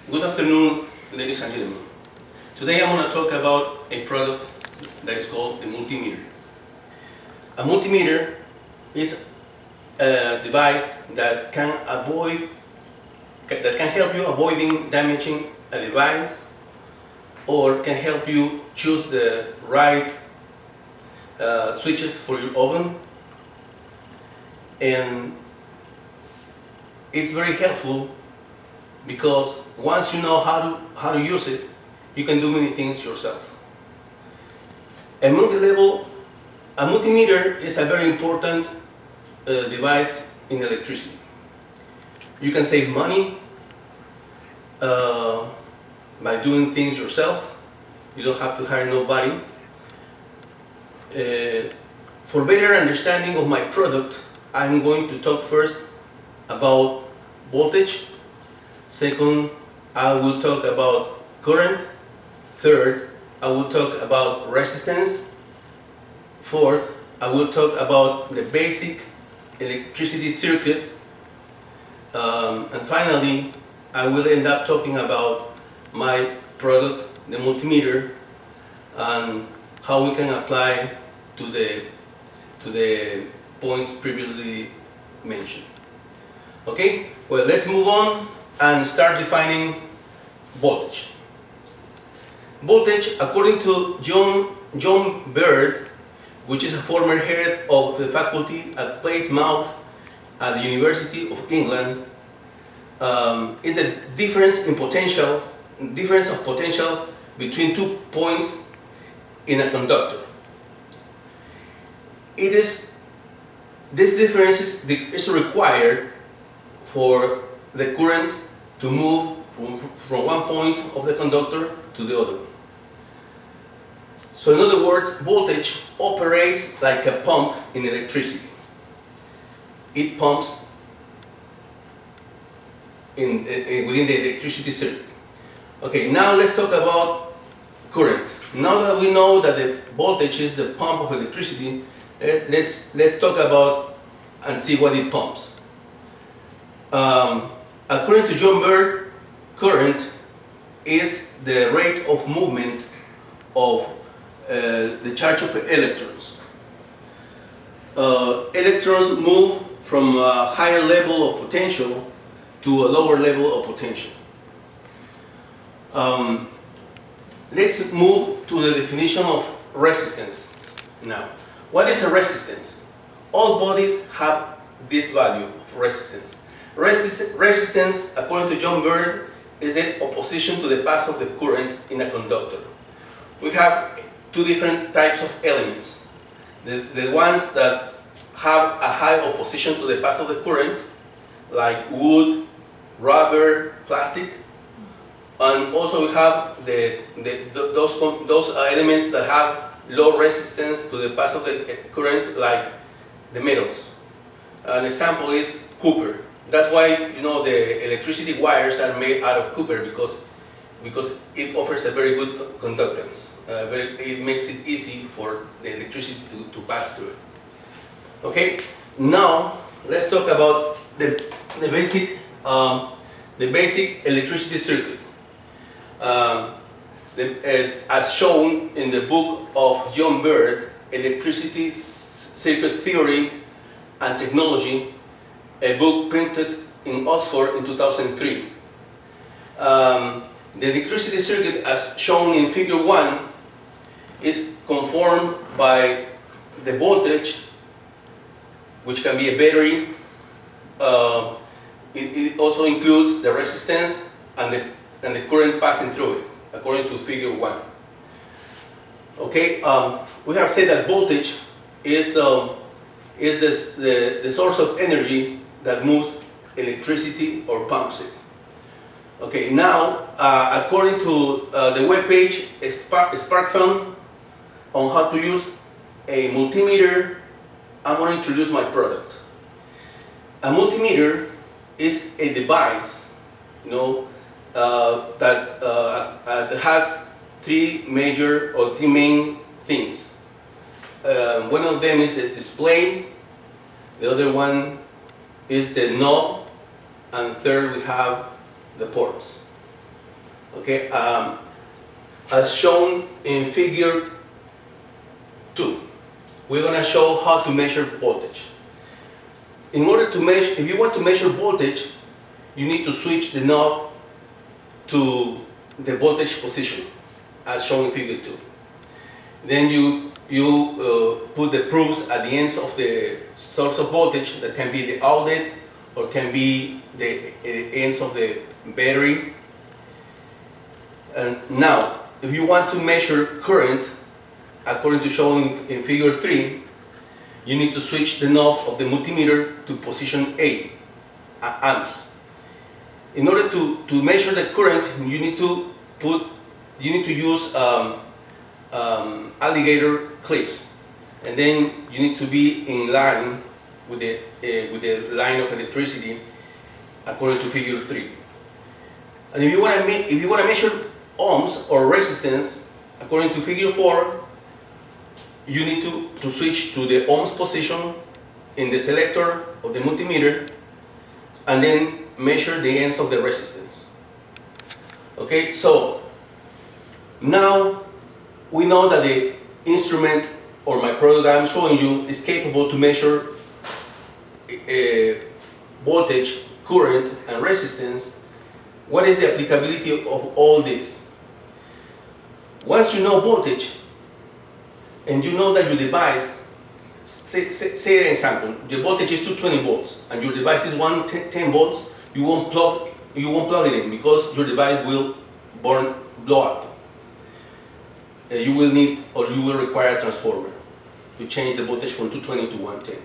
Good afternoon, ladies and gentlemen. Today I'm going to talk about a product that is called the multimeter. A multimeter is a device that can help you avoiding damaging a device, or can help you choose the right switches for your oven, and it's very helpful because once you know how to use it, you can do many things yourself. A multimeter is a very important device in electricity. You can save money by doing things yourself. You don't have to hire nobody. For better understanding of my product, I'm going to talk first about voltage. Second, I will talk about current. Third, I will talk about resistance. Fourth, I will talk about the basic electricity circuit. And finally, I will end up talking about my product, the multimeter, and how we can apply to the points previously mentioned. Okay, well, let's move on and start defining voltage. Voltage, according to John Bird, which is a former head of the faculty at Platesmouth at the University of England, is the difference of potential between 2 points in a conductor. This difference is required for the current to move from one point of the conductor to the other. So in other words, voltage operates like a pump in electricity. It pumps within the electricity circuit. Okay, now let's talk about current. Now that we know that the voltage is the pump of electricity, let's talk about and see what it pumps. According to John Bird, current is the rate of movement of the charge of electrons. Electrons move from a higher level of potential to a lower level of potential. Let's move to the definition of resistance now. What is a resistance? All bodies have this value of resistance. Resistance, according to John Bird, is the opposition to the path of the current in a conductor. We have two different types of elements. The ones that have a high opposition to the path of the current, like wood, rubber, plastic, and also we have those elements that have low resistance to the path of the current, like the metals. An example is copper. That's why the electricity wires are made out of copper, because it offers a very good conductance. It makes it easy for the electricity to pass through it. Okay, now let's talk about the basic electricity circuit. As shown in the book of John Bird, Electricity Circuit Theory and Technology, a book printed in Oxford in 2003. The electricity circuit, as shown in figure 1, is conformed by the voltage, which can be a battery. It also includes the resistance and the current passing through it, according to figure 1. Okay, we have said that voltage is the source of energy that moves electricity or pumps it. Okay, now according to the webpage SparkFun on how to use a multimeter, I'm going to introduce my product. A multimeter is a device, that has three main things. One of them is the display, the other one is the knob, and third we have the ports. Okay, as shown in figure 2, we're going to show how to measure voltage. In order to measure, if you want to measure voltage, you need to switch the knob to the voltage position, as shown in figure 2. Then you put the probes at the ends of the source of voltage. That can be the outlet or can be the ends of the battery. And now, if you want to measure current, according to shown in figure 3, you need to switch the knob of the multimeter to position A, amps. In order to measure the current, you need to use alligator clips, and then you need to be in line with the line of electricity, according to figure 3. And if you want to measure ohms or resistance, according to figure 4, you need to switch to the ohms position in the selector of the multimeter, and then measure the ends of the resistance. Okay, so now we know that the instrument or my product that I'm showing you is capable to measure voltage, current, and resistance. What is the applicability of all this? Once you know voltage, and you know that your device, say an example, the voltage is 220 volts, and your device is 110 volts, you won't plug it in because your device will blow up. You will need, or you will require a transformer to change the voltage from 220 to 110.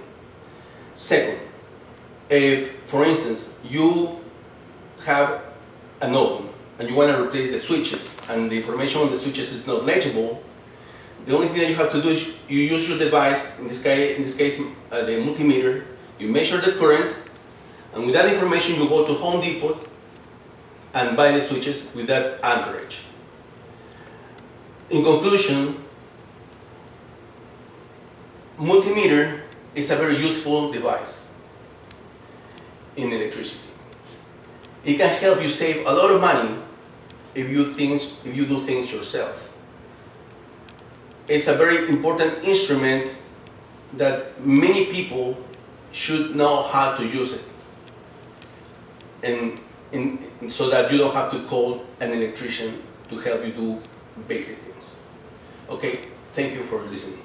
Second, if, for instance, you have an oven and you want to replace the switches and the information on the switches is not legible, the only thing that you have to do is you use your device, in this case the multimeter, you measure the current, and with that information you go to Home Depot and buy the switches with that amperage. In conclusion, multimeter is a very useful device in electricity. It can help you save a lot of money if you do things yourself. It's a very important instrument that many people should know how to use it, and so that you don't have to call an electrician to help you do basic things. Okay, thank you for listening.